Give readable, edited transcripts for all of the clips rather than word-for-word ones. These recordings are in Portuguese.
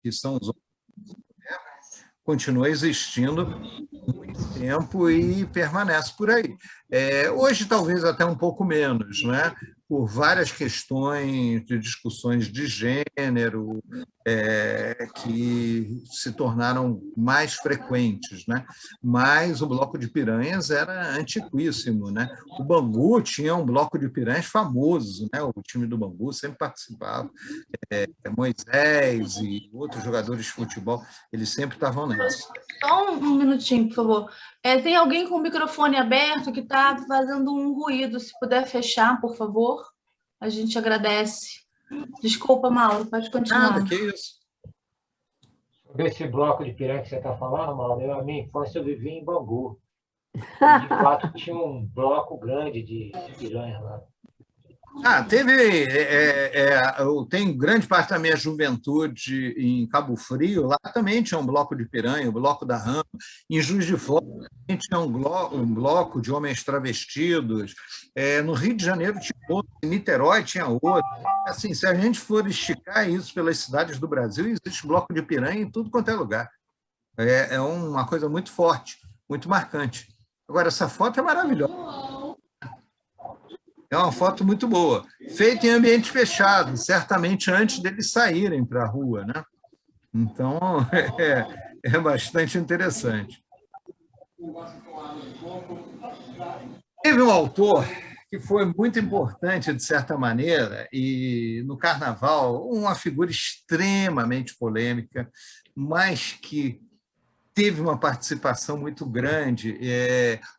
que são os continua existindo há muito tempo e permanece por aí. Hoje, talvez até um pouco menos, né? Por várias questões de discussões de gênero que se tornaram mais frequentes, né? Mas o bloco de piranhas era antiquíssimo, né? O Bangu tinha um bloco de piranhas famoso, né? O time do Bangu sempre participava. Moisés e outros jogadores de futebol, eles sempre estavam nessa. Só um minutinho, por favor. Tem alguém com o microfone aberto que está fazendo um ruído. Se puder fechar, por favor, a gente agradece. Desculpa, Mauro, pode continuar. Nada, que isso. Sobre esse bloco de piranha que você está falando, Mauro, a minha infância eu vivi em Bangu. E, de fato, tinha um bloco grande de piranha lá. Eu tenho grande parte da minha juventude em Cabo Frio, lá também tinha um bloco de piranha, o bloco da Rama. Em Juiz de Fora também tinha um bloco de homens travestidos. No Rio de Janeiro tinha outro, em Niterói tinha outro. Assim, se a gente for esticar isso pelas cidades do Brasil, existe bloco de piranha em tudo quanto é lugar. É uma coisa muito forte, muito marcante. Agora, essa foto é maravilhosa. É uma foto muito boa, feita em ambiente fechado, certamente antes deles saírem para a rua, né? Então, é bastante interessante. Teve um autor que foi muito importante, de certa maneira, e no Carnaval, uma figura extremamente polêmica, mas que teve uma participação muito grande.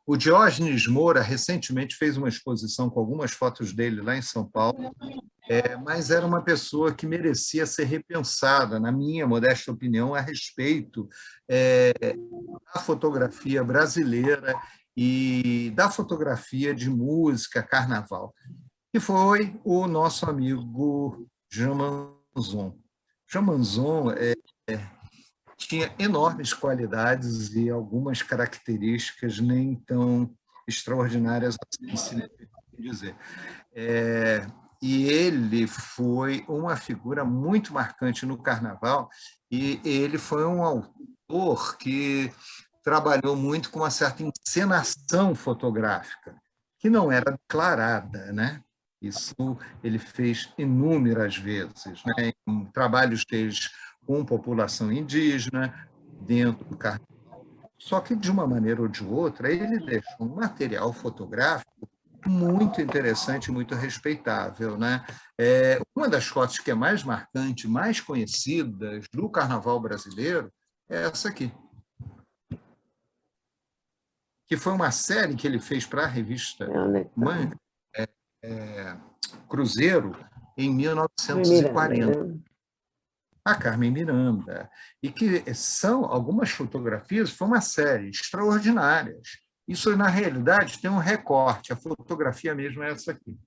O Diógenes Moura, recentemente, fez uma exposição com algumas fotos dele lá em São Paulo, mas era uma pessoa que merecia ser repensada, na minha modesta opinião, a respeito da fotografia brasileira e da fotografia de música, carnaval, que foi o nosso amigo Jean Manzon. Jean Manzon tinha enormes qualidades e algumas características nem tão extraordinárias assim, se dizer. E ele foi uma figura muito marcante no Carnaval, e ele foi um autor que trabalhou muito com uma certa encenação fotográfica, que não era declarada, né? Isso ele fez inúmeras vezes, né? Em trabalhos deles com população indígena, dentro do Carnaval. Só que, de uma maneira ou de outra, ele deixou um material fotográfico muito interessante, muito respeitável, né? Uma das fotos que é mais marcante, mais conhecidas do Carnaval brasileiro é essa aqui, que foi uma série que ele fez para a revista Cruzeiro em 1940. A Carmen Miranda, e que são algumas fotografias, foi uma série extraordinárias. Isso, na realidade, tem um recorte, a fotografia mesmo é essa aqui.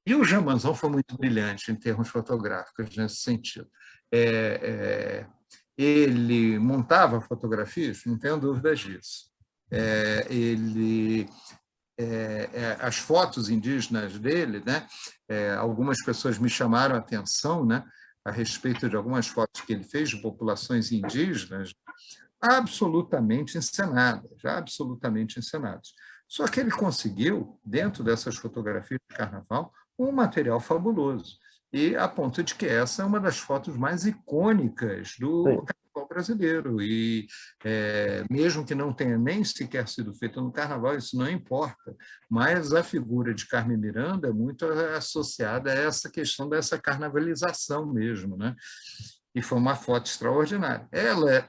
E o Jean Manzon foi muito brilhante em termos fotográficos nesse sentido. Ele montava fotografias, não tenho dúvidas disso. As fotos indígenas dele, né? Algumas pessoas me chamaram a atenção, né? A respeito de algumas fotos que ele fez de populações indígenas, absolutamente encenadas, absolutamente encenadas. Só que ele conseguiu, dentro dessas fotografias de Carnaval, um material fabuloso, e a ponto de que essa é uma das fotos mais icônicas do Carnaval brasileiro. E mesmo que não tenha nem sequer sido feita no Carnaval, isso não importa, mas a figura de Carmen Miranda é muito associada a essa questão dessa carnavalização mesmo, né? E foi uma foto extraordinária. Ela,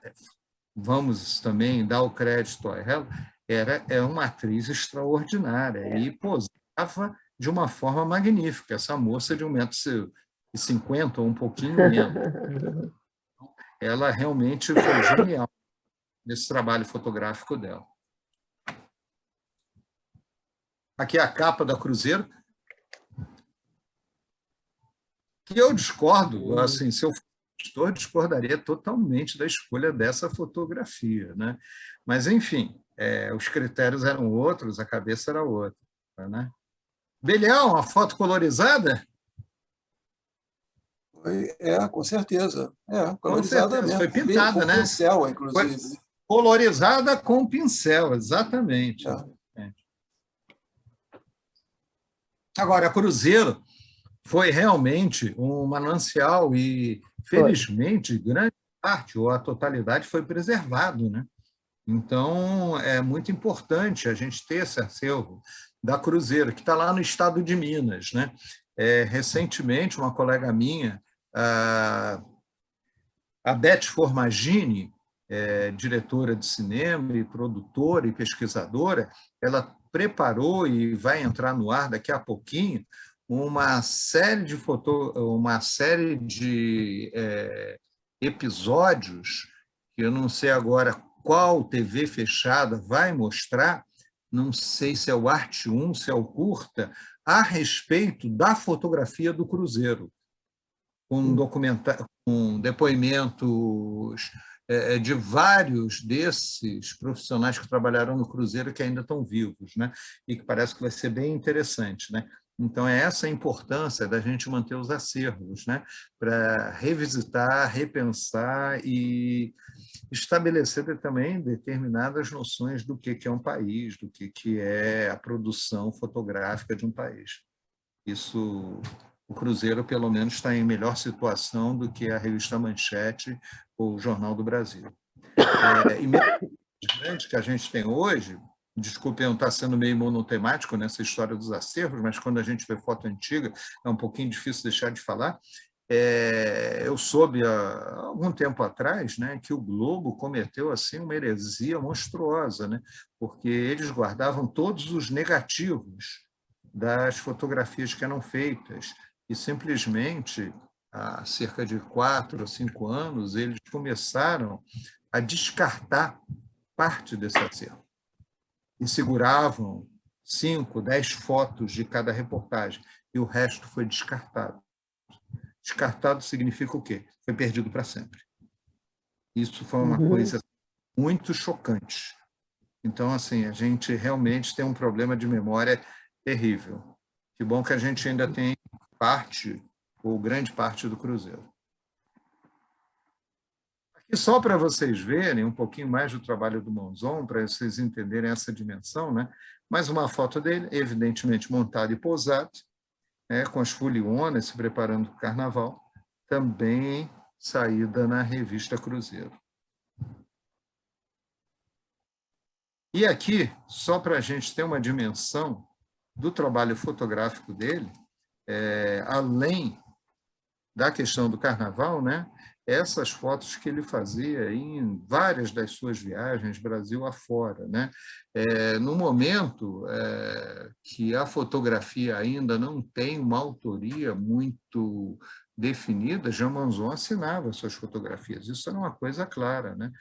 vamos também dar o crédito a ela, é uma atriz extraordinária e posava de uma forma magnífica. Essa moça de 1,50 m ou um pouquinho menos. Ela realmente foi genial nesse trabalho fotográfico dela. Aqui é a capa da Cruzeiro, que eu discordo, assim, se eu fosse editor, discordaria totalmente da escolha dessa fotografia, né? Mas, enfim, os critérios eram outros, a cabeça era outra, né? Belial, uma foto colorizada? Com certeza. Com Colorizada certeza, mesmo. foi pintada, com né? pincel, inclusive. Foi colorizada com pincel, exatamente. Agora, Cruzeiro foi realmente um manancial e, felizmente, grande parte ou a totalidade foi preservado, né? Então, é muito importante a gente ter esse acervo da Cruzeiro, que está lá no estado de Minas, né? Recentemente, uma colega minha, a Beth Formagini, diretora de cinema e produtora e pesquisadora, ela preparou e vai entrar no ar daqui a pouquinho uma série de episódios, que eu não sei agora qual TV fechada vai mostrar, não sei se é o Arte 1, se é o Curta, a respeito da fotografia do Cruzeiro, com depoimentos de vários desses profissionais que trabalharam no Cruzeiro que ainda estão vivos, né? E que parece que vai ser bem interessante, né? Então, é essa a importância da gente manter os acervos, né? Para revisitar, repensar e estabelecer também determinadas noções do que é um país, do que é a produção fotográfica de um país. Isso, o Cruzeiro, pelo menos, está em melhor situação do que a revista Manchete ou o Jornal do Brasil. E mesmo grandes que a gente tem hoje, desculpe eu estar sendo meio monotemático nessa história dos acervos, mas quando a gente vê foto antiga, é um pouquinho difícil deixar de falar. Eu soube há algum tempo atrás, né, que o Globo cometeu assim uma heresia monstruosa, né, porque eles guardavam todos os negativos das fotografias que eram feitas e simplesmente há cerca de 4 ou 5 anos eles começaram a descartar parte desse acervo e seguravam 5, 10 fotos de cada reportagem e o resto foi descartado. Descartado significa o quê? Foi perdido para sempre. Isso foi uma coisa muito chocante. Então, assim, a gente realmente tem um problema de memória terrível. Que bom que a gente ainda tem parte, ou grande parte, do Cruzeiro. Aqui só para vocês verem um pouquinho mais do trabalho do Monzon, para vocês entenderem essa dimensão, né? Mais uma foto dele, evidentemente montado e posado, com as folionas se preparando para o carnaval, também saída na revista Cruzeiro. E aqui, só para a gente ter uma dimensão do trabalho fotográfico dele, além da questão do carnaval, né? Essas fotos que ele fazia em várias das suas viagens, Brasil afora, né? No momento que a fotografia ainda não tem uma autoria muito definida, Jean Monzon assinava suas fotografias. Isso era uma coisa clara, né?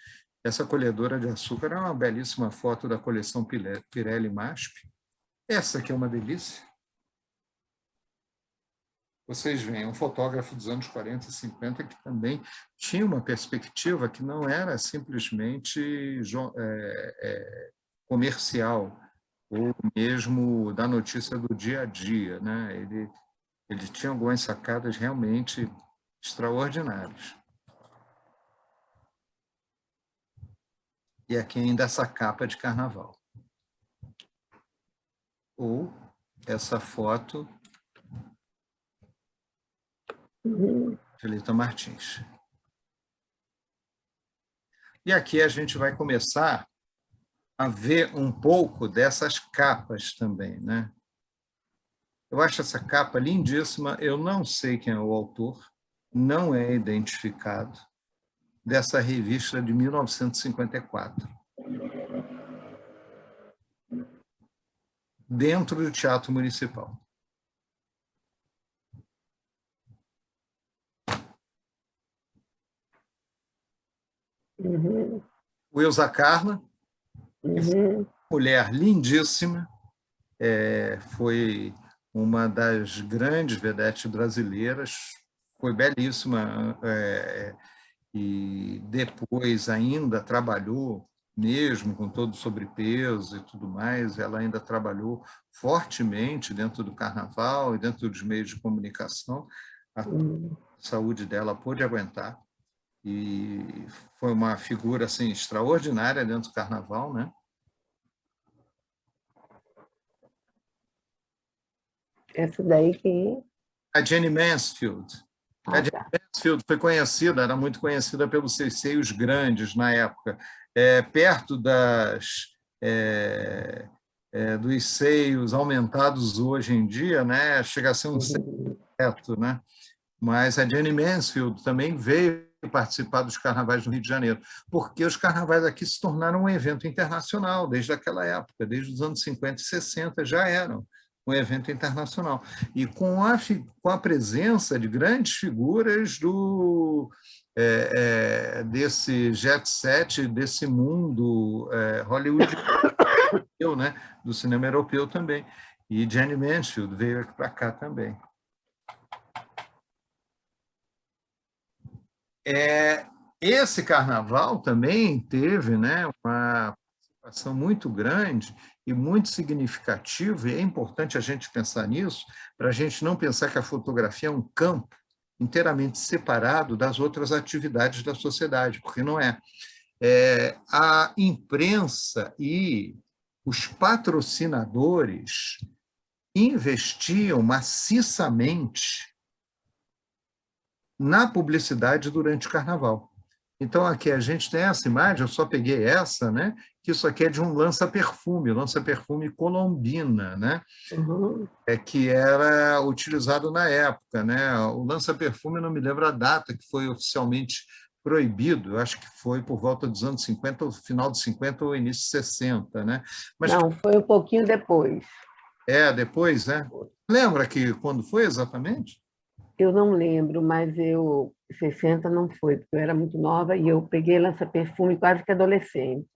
Essa colhedora de açúcar é uma belíssima foto da coleção Pirelli MASP. Essa aqui é uma delícia. Vocês veem, um fotógrafo dos anos 40 e 50 que também tinha uma perspectiva que não era simplesmente comercial, ou mesmo da notícia do dia a dia, né? Ele tinha algumas sacadas realmente extraordinárias. E aqui ainda essa capa de carnaval. Ou essa foto de Lita Martins. E aqui a gente vai começar a ver um pouco dessas capas também, né? Eu acho essa capa lindíssima, eu não sei quem é o autor, não é identificado, dessa revista de 1954. Dentro do Teatro Municipal. O Elza Carla, que foi uma mulher lindíssima, foi uma das grandes vedetes brasileiras, foi belíssima, e depois ainda trabalhou, mesmo com todo o sobrepeso e tudo mais, ela ainda trabalhou fortemente dentro do carnaval e dentro dos meios de comunicação, A saúde dela pôde aguentar. E foi uma figura assim, extraordinária dentro do carnaval, né? Essa daí que... A Jenny Mansfield. A Jenny Mansfield foi conhecida, era muito conhecida pelos seus seios grandes na época, perto dos seios aumentados hoje em dia, né? Chega a ser um seio reto, né? Mas a Jenny Mansfield também veio participar dos carnavais do Rio de Janeiro, porque os carnavais aqui se tornaram um evento internacional desde aquela época, desde os anos 50 e 60 já eram um evento internacional. E com a presença de grandes figuras desse jet set, desse mundo Hollywood, né? Do cinema europeu também. E Jenny Mansfield veio aqui para cá também. Esse carnaval também teve, né, uma participação muito grande e muito significativa, e é importante a gente pensar nisso, para a gente não pensar que a fotografia é um campo inteiramente separado das outras atividades da sociedade, porque não é. A imprensa e os patrocinadores investiam maciçamente na publicidade durante o carnaval. Então, aqui a gente tem essa imagem, eu só peguei essa, né? Que isso aqui é de um lança-perfume Colombina, né? Que era utilizado na época, né? O lança-perfume, eu não me lembro a data que foi oficialmente proibido, eu acho que foi por volta dos anos 50, final dos 50 ou início de 60, né? Mas, não, foi um pouquinho depois. Depois, né? Lembra que quando foi exatamente? Eu não lembro, mas 60 não foi, porque eu era muito nova e eu peguei lança-perfume quase que adolescente.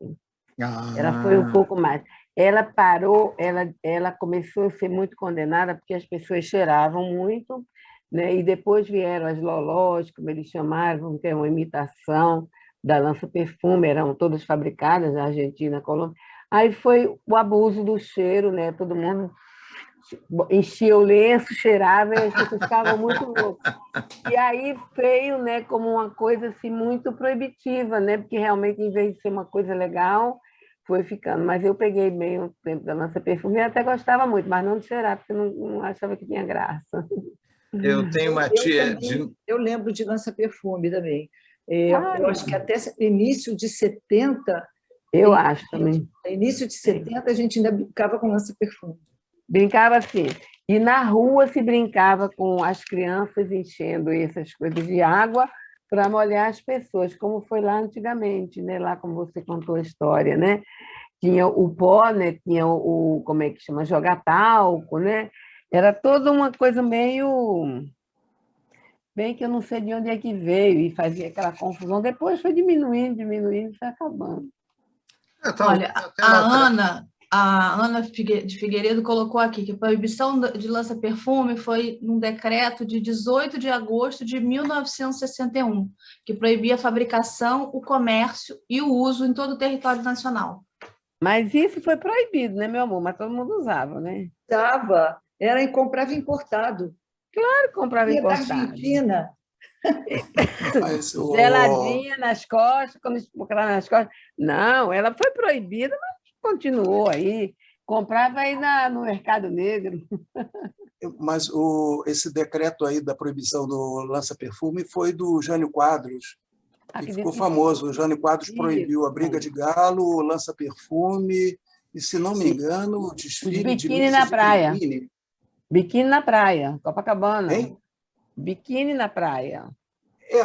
Ela foi um pouco mais. Ela parou, ela começou a ser muito condenada porque as pessoas cheiravam muito, né? E depois vieram as lolós, como eles chamavam, que é uma imitação da lança-perfume, eram todas fabricadas na Argentina, Colômbia. Aí foi o abuso do cheiro, né? Todo mundo enchia o lenço, cheirava e as pessoas ficavam muito loucas. E aí veio, né, como uma coisa assim, muito proibitiva, né? Porque realmente, em vez de ser uma coisa legal, foi ficando. Mas eu peguei bem o tempo da lança-perfume e até gostava muito, mas não de cheirar, porque não achava que tinha graça. Eu tenho uma tia... Eu lembro de lança-perfume também. Eu acho que até início de 70... Eu acho também. Início de 70, a gente ainda brincava com lança-perfume. Brincava assim. E na rua se brincava com as crianças enchendo essas coisas de água para molhar as pessoas, como foi lá antigamente, né? Lá como você contou a história, né? Tinha o pó, né? Tinha como é que chama? Jogar talco, né? Era toda uma coisa meio... Bem que eu não sei de onde é que veio e fazia aquela confusão. Depois foi diminuindo e foi acabando. Olha, a Ana de Figueiredo colocou aqui que a proibição de lança-perfume foi num decreto de 18 de agosto de 1961, que proibia a fabricação, o comércio e o uso em todo o território nacional. Mas isso foi proibido, né, meu amor? Mas todo mundo usava, né? Usava, comprava importado. Claro que comprava importado. Da Argentina. Geladinha nas costas, quando comprava nas costas. Não, ela foi proibida, mas continuou aí. Comprava aí no Mercado Negro. Mas esse decreto aí da proibição do lança-perfume foi do Jânio Quadros, que ficou famoso. O Jânio Quadros proibiu a briga de galo, o lança-perfume e, se não me engano, o desfile de biquíni na praia. Biquíni. Biquíni na praia, Copacabana. Hein? Biquíni na praia.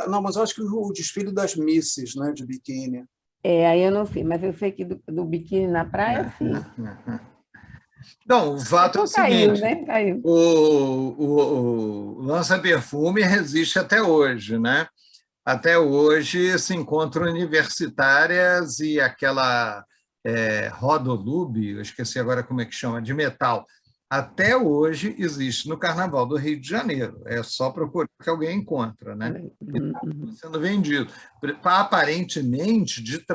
Não, mas eu acho que o desfile das misses, né, de biquíni. Aí eu não sei, mas eu sei que do biquíni na praia, sim. Não, o fato é o seguinte, né? Caiu. O lança-perfume resiste até hoje, né? Até hoje se encontram universitárias e aquela Rodolube, eu esqueci agora como é que chama, de metal. até hoje existe no Carnaval do Rio de Janeiro. É só procurar que alguém encontra, né? Está sendo vendido. Aparentemente de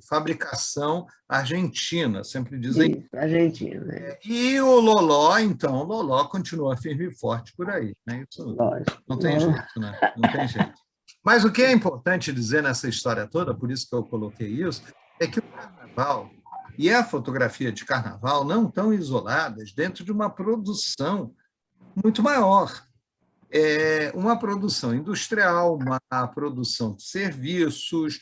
fabricação argentina, sempre dizem. Isso, Argentina. Né? E o Loló, então, o Loló continua firme e forte por aí. Né? Isso Lógico. não tem jeito, né? Não tem jeito. Mas o que é importante dizer nessa história toda, por isso que eu coloquei isso, é que o Carnaval e a fotografia de Carnaval não estão isoladas dentro de uma produção muito maior. É uma produção industrial, uma produção de serviços,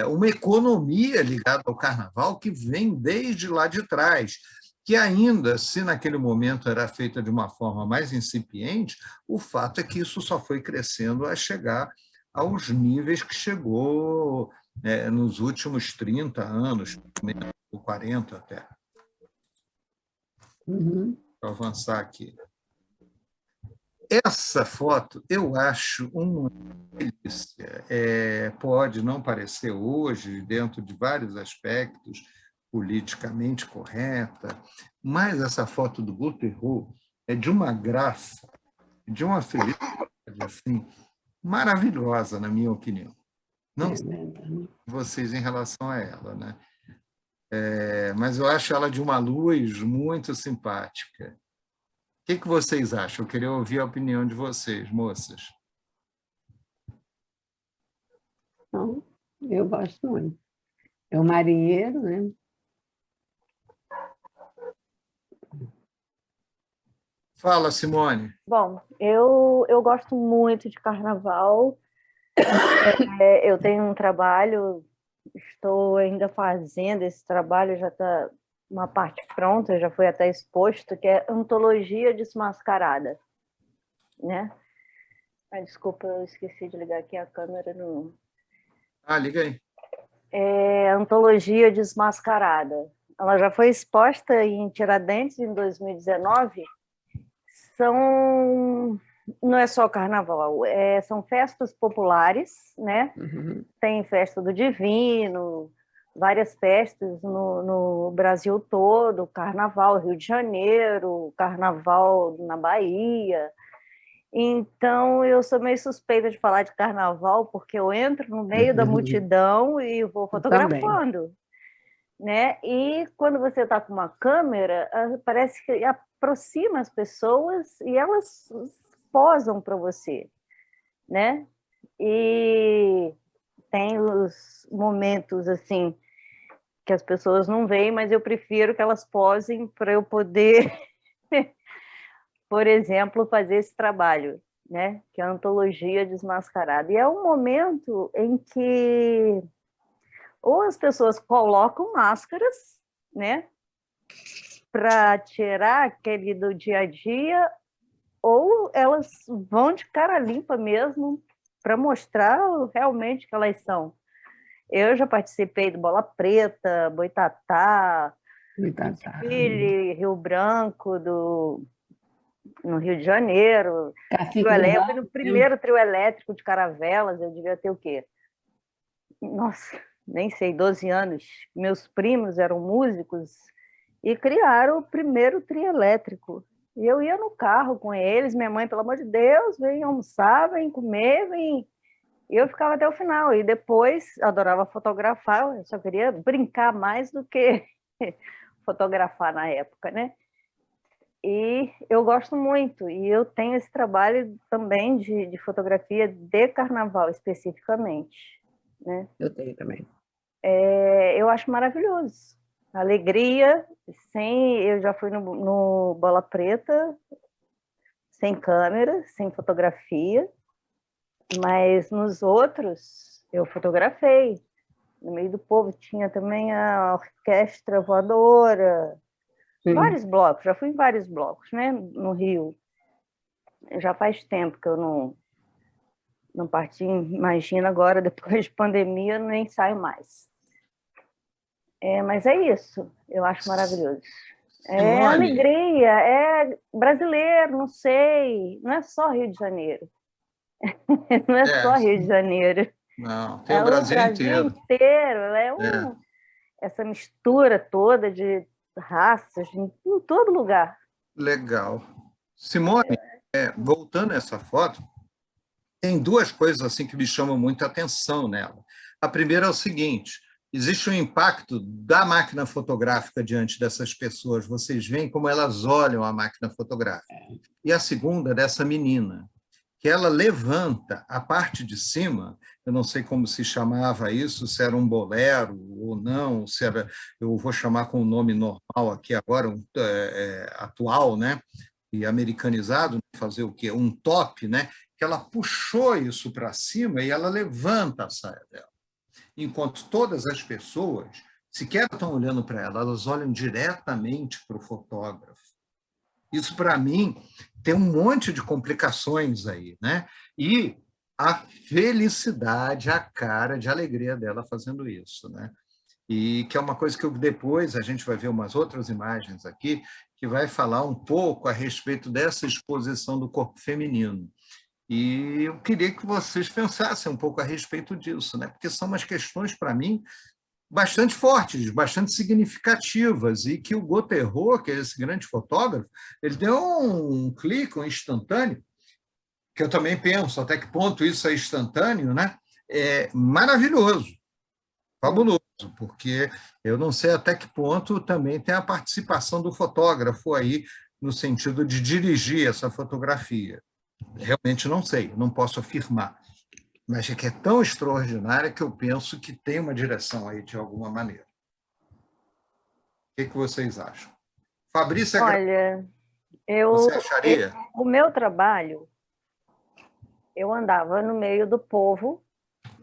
uma economia ligada ao Carnaval que vem desde lá de trás, que ainda, se naquele momento era feita de uma forma mais incipiente, o fato é que isso só foi crescendo a chegar aos níveis que chegou nos últimos 30 anos, ou 40 até. Uhum. Vou avançar aqui. Essa foto eu acho uma delícia. Pode não parecer hoje, dentro de vários aspectos, politicamente correta, mas essa foto do Butterroll é de uma graça, de uma felicidade assim, maravilhosa, na minha opinião. Não sei vocês em relação a ela, né? Mas eu acho ela de uma luz muito simpática. O que vocês acham? Eu queria ouvir a opinião de vocês, moças. Então, eu gosto muito. É o marinheiro, né? Fala, Simone. Bom, eu gosto muito de Carnaval. Eu tenho um trabalho, estou ainda fazendo esse trabalho, já está uma parte pronta, já foi até exposto, que é Antologia Desmascarada, né? Desculpa, eu esqueci de ligar aqui a câmera. Liga aí. Antologia Desmascarada. Ela já foi exposta em Tiradentes em 2019. Não é só carnaval, são festas populares, né? Uhum. Tem festa do Divino, várias festas no Brasil todo, carnaval Rio de Janeiro, carnaval na Bahia. Então, eu sou meio suspeita de falar de carnaval, porque eu entro no meio da multidão e vou fotografando. Né? E quando você está com uma câmera, parece que aproxima as pessoas e elas posam para você, né? E tem os momentos assim que as pessoas não veem, mas eu prefiro que elas posem para eu poder, por exemplo, fazer esse trabalho, né? Que é a Antologia Desmascarada. E é um momento em que ou as pessoas colocam máscaras, né, para tirar aquele do dia a dia, ou elas vão de cara limpa mesmo para mostrar realmente que elas são. Eu já participei do Bola Preta, Boitatá, desfile Rio Branco, no Rio de Janeiro. Eu fui no primeiro trio elétrico de Caravelas, eu devia ter o quê? Nossa, nem sei, 12 anos. Meus primos eram músicos e criaram o primeiro trio elétrico. E eu ia no carro com eles, minha mãe, pelo amor de Deus, vem almoçar, vem comer, vem... E eu ficava até o final. E depois, adorava fotografar, eu só queria brincar mais do que fotografar na época, né? E eu gosto muito. E eu tenho esse trabalho também de fotografia de carnaval, especificamente. Né? Eu tenho também. Eu acho maravilhoso. Alegria, eu já fui no Bola Preta, sem câmera, sem fotografia, mas nos outros eu fotografei. No meio do povo tinha também a Orquestra Voadora, vários blocos, já fui em vários blocos, né, no Rio. Já faz tempo que eu não parti, imagina agora, depois de pandemia, nem saio mais. Mas é isso, eu acho maravilhoso. É alegria, é brasileiro, não sei, não é só Rio de Janeiro. Não é só Rio de Janeiro. Não, tem o Brasil inteiro. Essa mistura toda de raças, em todo lugar. Legal. Simone, voltando a essa foto, tem duas coisas assim que me chamam muita atenção nela. A primeira é o seguinte: existe um impacto da máquina fotográfica diante dessas pessoas. Vocês veem como elas olham a máquina fotográfica. E a segunda, dessa menina, que ela levanta a parte de cima, eu não sei como se chamava isso, se era um bolero ou não, se era, eu vou chamar com o nome normal aqui agora, atual, né? E americanizado, fazer o quê? Um top, né? Que ela puxou isso para cima e ela levanta a saia dela. Enquanto todas as pessoas sequer estão olhando para ela, elas olham diretamente para o fotógrafo. Isso, para mim, tem um monte de complicações aí, né? E a felicidade, a cara de alegria dela fazendo isso, né? E que é uma coisa que depois a gente vai ver umas outras imagens aqui, que vai falar um pouco a respeito dessa exposição do corpo feminino. E eu queria que vocês pensassem um pouco a respeito disso, né? Porque são umas questões, para mim, bastante fortes, bastante significativas, e que o Gauthierot, que é esse grande fotógrafo, ele deu um clique, um instantâneo, que eu também penso até que ponto isso é instantâneo, né? É maravilhoso, fabuloso, porque eu não sei até que ponto também tem a participação do fotógrafo aí, no sentido de dirigir essa fotografia. Realmente não sei, não posso afirmar, mas é que é tão extraordinária que eu penso que tem uma direção aí de alguma maneira. O que vocês acham? Fabrícia, olha, você acharia? O meu trabalho, eu andava no meio do povo,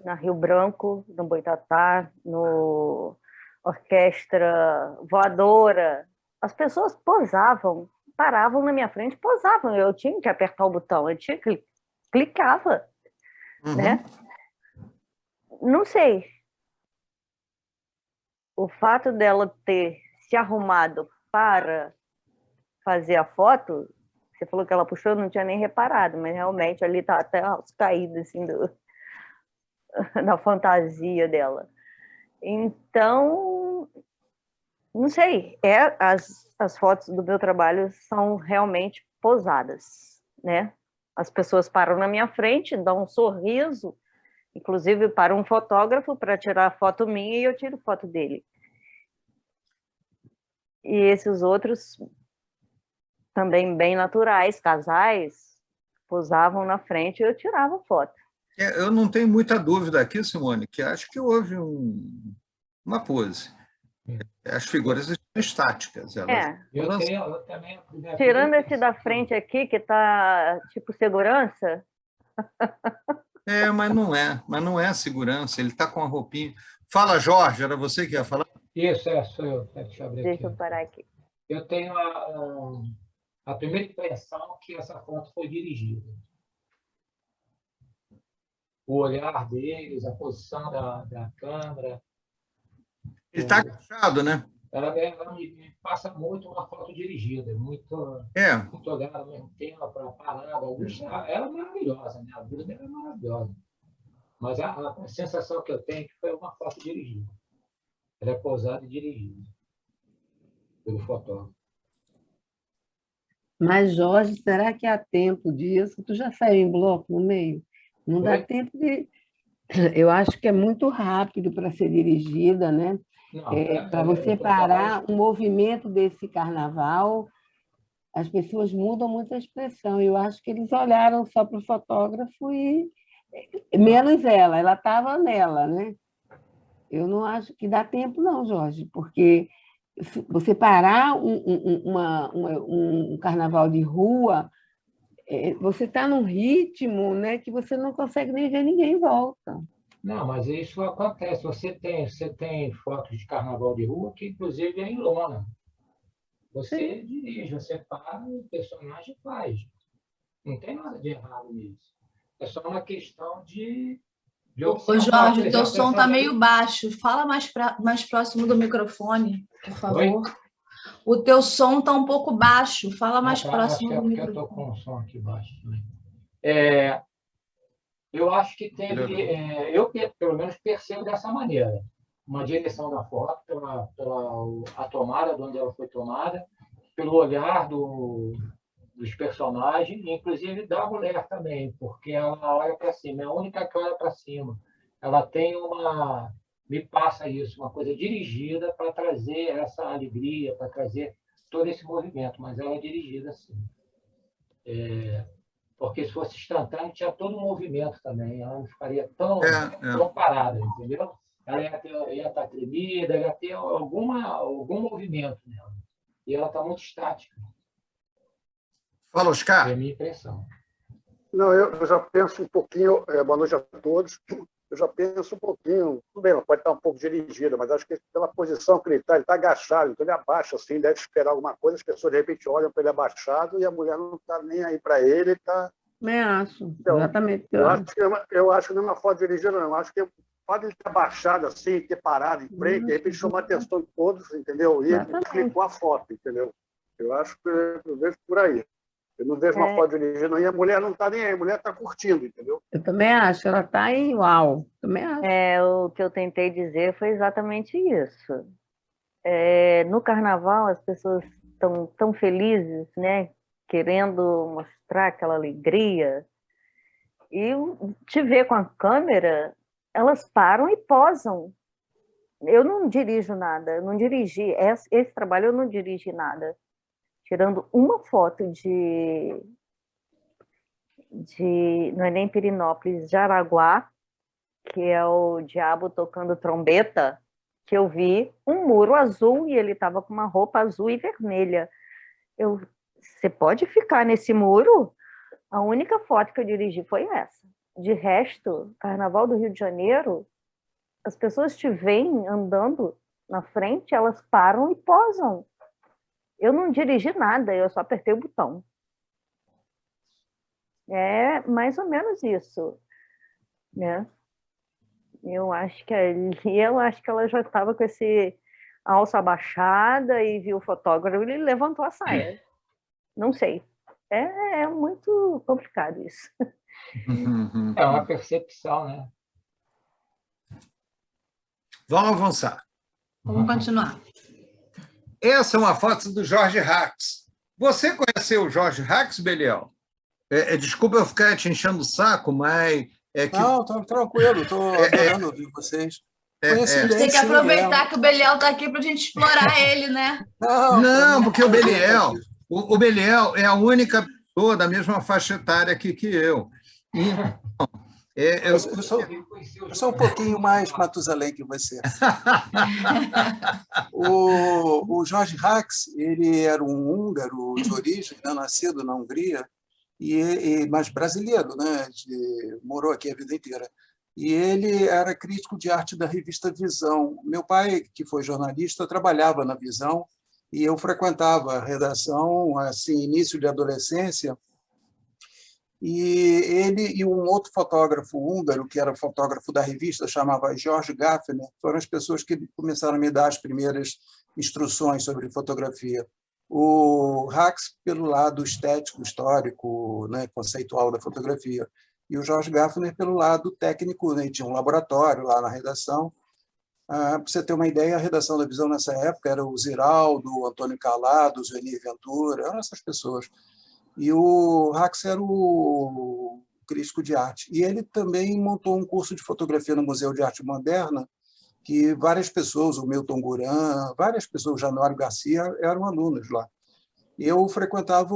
na Rio Branco, no Boitatá, no Orquestra Voadora. As pessoas posavam, paravam na minha frente, posavam. Eu tinha que apertar o botão, eu tinha que clicava, né? Não sei. O fato dela ter se arrumado para fazer a foto, você falou que ela puxou, eu não tinha nem reparado, mas realmente ali tá até os caídos assim, da fantasia dela. Então, não sei, as fotos do meu trabalho são realmente posadas, né? As pessoas param na minha frente, dão um sorriso, inclusive para um fotógrafo para tirar a foto minha e eu tiro foto dele. E esses outros também bem naturais, casais, posavam na frente e eu tirava foto. Eu não tenho muita dúvida aqui, Simone, que acho que houve uma pose. As figuras estão estáticas. Eu também. Tirando esse da frente aqui, que está tipo segurança. Mas não é segurança, ele está com a roupinha. Fala, Jorge, era você que ia falar? Isso, sou eu. Deixa eu abrir Deixa eu parar aqui. Eu tenho a primeira impressão que essa foto foi dirigida. O olhar deles, a posição da câmera. Ele está agachado, né? Ela me passa muito uma foto dirigida, muito olhar ao mesmo tempo, para parada. Ela é maravilhosa, né? A vida dela é maravilhosa. Mas a sensação que eu tenho é que foi uma foto dirigida. Ela é posada e dirigida pelo fotógrafo. Mas, Jorge, será que há tempo disso? Tu já saiu em bloco no meio? Não dá tempo de... Eu acho que é muito rápido para ser dirigida, né? Para você parar um movimento desse carnaval, as pessoas mudam muito a expressão. Eu acho que eles olharam só para o fotógrafo e... Menos ela estava nela, né? Eu não acho que dá tempo, não, Jorge, porque você parar um carnaval de rua, você está num ritmo, né, que você não consegue nem ver ninguém em volta. Não, mas isso acontece. Você tem fotos de carnaval de rua que, inclusive, é em lona. Você dirige, você para, o personagem faz. Não tem nada de errado nisso. É só uma questão de Ô, Jorge, o teu som está meio baixo. Fala mais próximo do microfone, por favor. Oi? O teu som está um pouco baixo. Fala mais próximo do microfone. Eu estou com o som aqui baixo também. Eu acho que teve... eu, pelo menos, percebo dessa maneira. uma direção da foto, a tomada de onde ela foi tomada, pelo olhar dos personagens, e inclusive da mulher também, porque ela olha para cima, é a única que olha para cima. Ela tem me passa isso, uma coisa dirigida para trazer essa alegria, para trazer todo esse movimento, mas ela é dirigida assim. Porque se fosse instantâneo, tinha todo um movimento também, ela não ficaria tão parada, entendeu? Ela ia estar tremida, ia ter algum movimento nela. E ela está muito estática. Fala, Oscar. É a minha impressão. Não, eu já penso um pouquinho, boa noite a todos, eu já penso um pouquinho, tudo bem, ela pode estar um pouco dirigida, mas acho que pela posição que ele está agachado, então ele abaixa assim, deve esperar alguma coisa, as pessoas de repente olham para ele abaixado e a mulher não está nem aí para ele, está... Me acho, então, exatamente. Eu acho que não é uma foto dirigida, não, eu acho que pode ele estar abaixado assim, ter parado em frente, de repente chamar a atenção de todos, entendeu? E ele clicou a foto, entendeu? Eu acho que eu vejo por aí. Eu não vejo uma foto dirigida, e a mulher não está nem aí, a mulher está curtindo, entendeu? Eu também acho, ela está aí, uau, também acho. O que eu tentei dizer foi exatamente isso. No carnaval, as pessoas estão tão felizes, né? Querendo mostrar aquela alegria. E te ver com a câmera, elas param e posam. Eu não dirijo nada, eu não dirigi. Esse trabalho eu não dirigi nada. Tirando uma foto não é nem Pirinópolis, de Araguá, que é o diabo tocando trombeta, que eu vi um muro azul e ele estava com uma roupa azul e vermelha. Você pode ficar nesse muro? A única foto que eu dirigi foi essa. De resto, Carnaval do Rio de Janeiro, as pessoas te veem andando na frente, elas param e posam. Eu não dirigi nada, eu só apertei o botão. É mais ou menos isso, né? Eu acho que ela já estava com esse alça abaixada e viu o fotógrafo e ele levantou a saia. Não sei. É muito complicado isso. É uma percepção, né? Vamos avançar. Vamos continuar. Essa é uma foto do Jorge Rax. Você conheceu o Jorge Rax, Belial? Desculpa eu ficar te enchendo o saco, mas... Não, estou tranquilo, estou adorando ouvir vocês. Tem que aproveitar que o Belial está aqui para a gente explorar ele, né? Não, porque o Belial é a única pessoa da mesma faixa etária que eu. Então, eu sou um pouquinho mais Matusalém que você. O Jorge Rax, ele era um húngaro de origem, né, nascido na Hungria, mas brasileiro, né, morou aqui a vida inteira. E ele era crítico de arte da revista Visão. Meu pai, que foi jornalista, trabalhava na Visão e eu frequentava a redação, assim, início de adolescência. E ele e um outro fotógrafo húngaro, que era fotógrafo da revista, chamava George Gaffner, foram as pessoas que começaram a me dar as primeiras instruções sobre fotografia. O Rax, pelo lado estético, histórico, né, conceitual da fotografia, e o George Gaffner pelo lado técnico, né, tinha um laboratório lá na redação. Para você ter uma ideia, a redação da Visão nessa época era o Ziraldo, o Antônio Calado, o Zuenir Ventura, eram essas pessoas. E o Rax era o crítico de arte. E ele também montou um curso de fotografia no Museu de Arte Moderna, que várias pessoas, o Milton Guran, várias pessoas, o Januário Garcia, eram alunos lá. E eu frequentava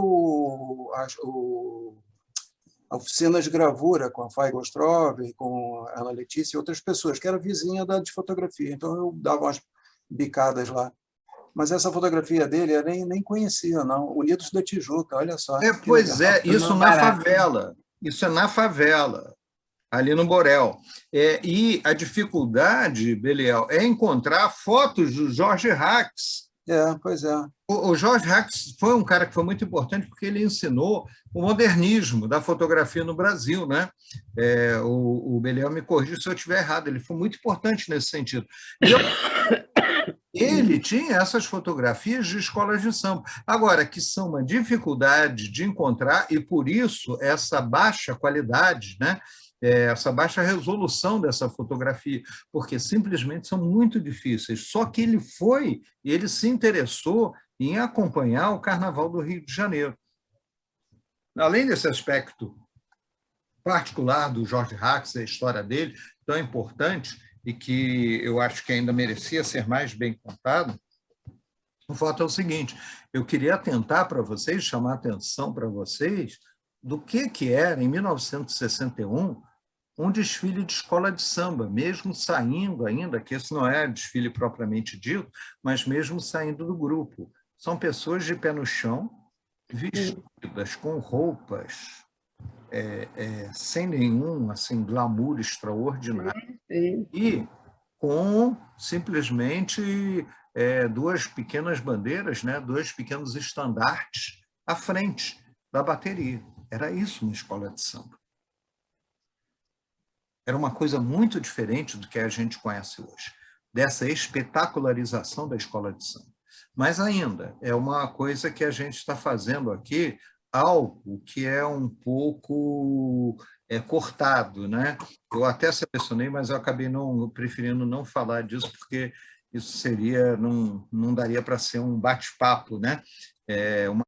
a oficina de gravura com a Fay Ostrov, com a Ana Letícia e outras pessoas, que era vizinha de fotografia. Então, eu dava umas bicadas lá. Mas essa fotografia dele eu nem conhecia, não. Unidos da Tijuca, olha só. Pois é, isso na favela. Isso é na favela, ali no Borel. E a dificuldade, Belial, é encontrar fotos do Jorge Rax. Pois é. O Jorge Rax foi um cara que foi muito importante porque ele ensinou o modernismo da fotografia no Brasil, né? O Belial me corrija se eu estiver errado, ele foi muito importante nesse sentido. Ele tinha essas fotografias de escolas de samba. Agora, que são uma dificuldade de encontrar, e por isso essa baixa qualidade, né? essa baixa resolução dessa fotografia, porque simplesmente são muito difíceis. Só que ele foi e ele se interessou em acompanhar o Carnaval do Rio de Janeiro. Além desse aspecto particular do Jorge Rax, a história dele, tão importante e que eu acho que ainda merecia ser mais bem contado, o fato é o seguinte, eu queria atentar para vocês, chamar a atenção para vocês do que era, em 1961, um desfile de escola de samba, mesmo saindo ainda, que esse não é desfile propriamente dito, mas mesmo saindo do grupo. São pessoas de pé no chão, vestidas com roupas sem nenhum assim, glamour extraordinário, e com simplesmente duas pequenas bandeiras, né, dois pequenos estandartes à frente da bateria. Era isso uma escola de samba. Era uma coisa muito diferente do que a gente conhece hoje, dessa espetacularização da escola de samba. Mas ainda, é uma coisa que a gente está fazendo aqui, algo que é um pouco cortado, né? Eu até selecionei, mas eu acabei preferindo não falar disso, porque isso seria, não daria para ser um bate-papo, né? Uma